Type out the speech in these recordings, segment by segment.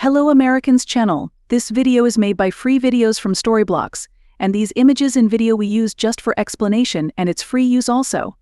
Hello Americans channel. This video is made by free videos from Storyblocks, and these images and video we use just for explanation and it's free use also.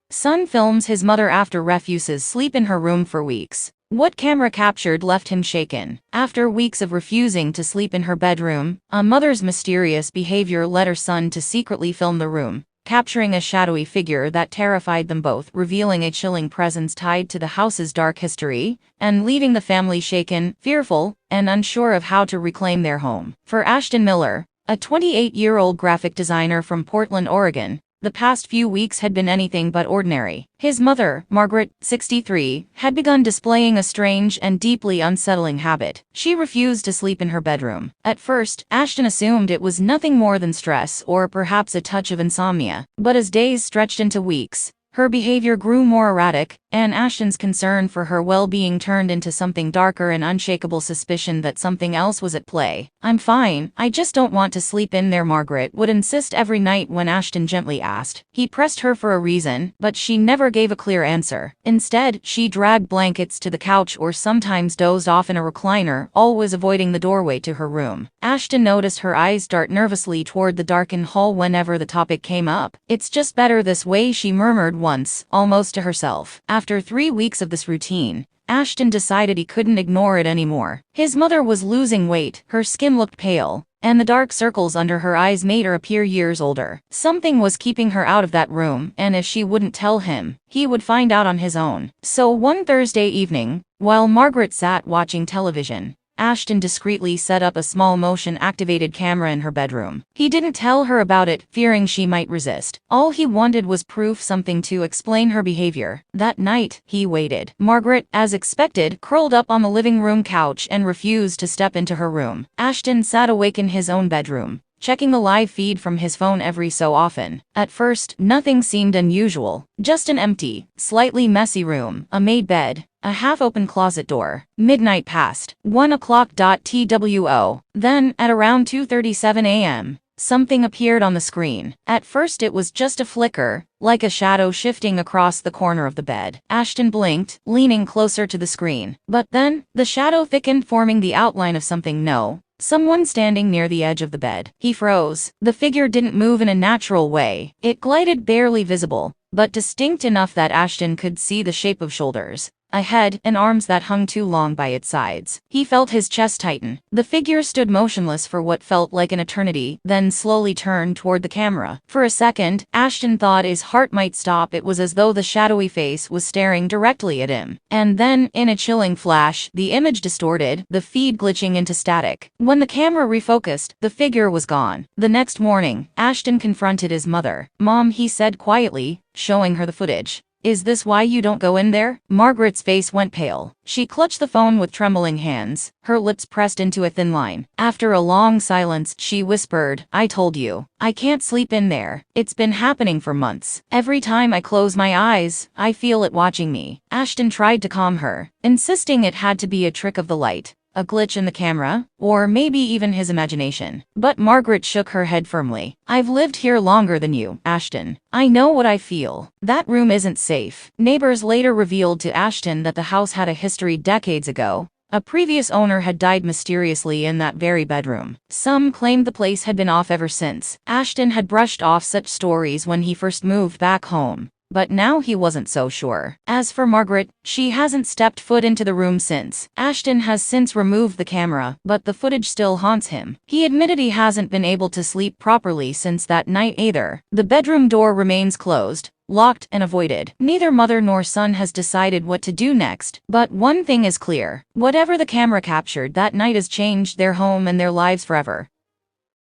Son films his mother after refuses sleep in her room for weeks. What camera captured left him shaken. After weeks of refusing to sleep in her bedroom, a mother's mysterious behavior led her son to secretly film the room, capturing a shadowy figure that terrified them both, revealing a chilling presence tied to the house's dark history, and leaving the family shaken, fearful, and unsure of how to reclaim their home. For Ashton Miller, a 28-year-old graphic designer from Portland, Oregon, the past few weeks had been anything but ordinary. His mother, Margaret, 63, had begun displaying a strange and deeply unsettling habit. She refused to sleep in her bedroom. At first, Ashton assumed it was nothing more than stress or perhaps a touch of insomnia. But as days stretched into weeks, her behavior grew more erratic, and Ashton's concern for her well-being turned into something darker, an unshakable suspicion that something else was at play. "I'm fine, I just don't want to sleep in there," Margaret would insist every night when Ashton gently asked. He pressed her for a reason, but she never gave a clear answer. Instead, she dragged blankets to the couch or sometimes dozed off in a recliner, always avoiding the doorway to her room. Ashton noticed her eyes dart nervously toward the darkened hall whenever the topic came up. "It's just better this way," she murmured once, almost to herself. After 3 weeks of this routine, Ashton decided he couldn't ignore it anymore. His mother was losing weight, her skin looked pale, and the dark circles under her eyes made her appear years older. Something was keeping her out of that room, and if she wouldn't tell him, he would find out on his own. So one Thursday evening, while Margaret sat watching television, Ashton discreetly set up a small motion-activated camera in her bedroom. He didn't tell her about it, fearing she might resist. All he wanted was proof, something to explain her behavior. That night, he waited. Margaret, as expected, curled up on the living room couch and refused to step into her room. Ashton sat awake in his own bedroom, checking the live feed from his phone every so often. At first, nothing seemed unusual. Just an empty, slightly messy room, a made bed, a half-open closet door. Midnight passed. 1 o'clock. TWO. Then, at around 2:37 a.m., something appeared on the screen. At first it was just a flicker, like a shadow shifting across the corner of the bed. Ashton blinked, leaning closer to the screen. But then, the shadow thickened, forming the outline of someone standing near the edge of the bed. He froze. The figure didn't move in a natural way. It glided, barely visible, but distinct enough that Ashton could see the shape of shoulders, a head, and arms that hung too long by its sides. He felt his chest tighten. The figure stood motionless for what felt like an eternity, then slowly turned toward the camera. For a second, Ashton thought his heart might stop. It was as though the shadowy face was staring directly at him. And then, in a chilling flash, the image distorted, the feed glitching into static. When the camera refocused, the figure was gone. The next morning, Ashton confronted his mother. "Mom," he said quietly, showing her the footage, "is this why you don't go in there?" Margaret's face went pale. She clutched the phone with trembling hands, her lips pressed into a thin line. After a long silence, she whispered, "I told you. I can't sleep in there. It's been happening for months. Every time I close my eyes, I feel it watching me." Ashton tried to calm her, insisting it had to be a trick of the light, a glitch in the camera, or maybe even his imagination. But Margaret shook her head firmly. "I've lived here longer than you, Ashton. I know what I feel. That room isn't safe." Neighbors later revealed to Ashton that the house had a history. Decades ago, a previous owner had died mysteriously in that very bedroom. Some claimed the place had been off ever since. Ashton had brushed off such stories when he first moved back home, but now he wasn't so sure. As for Margaret, she hasn't stepped foot into the room since. Ashton has since removed the camera, but the footage still haunts him. He admitted he hasn't been able to sleep properly since that night either. The bedroom door remains closed, locked and avoided. Neither mother nor son has decided what to do next. But one thing is clear. Whatever the camera captured that night has changed their home and their lives forever.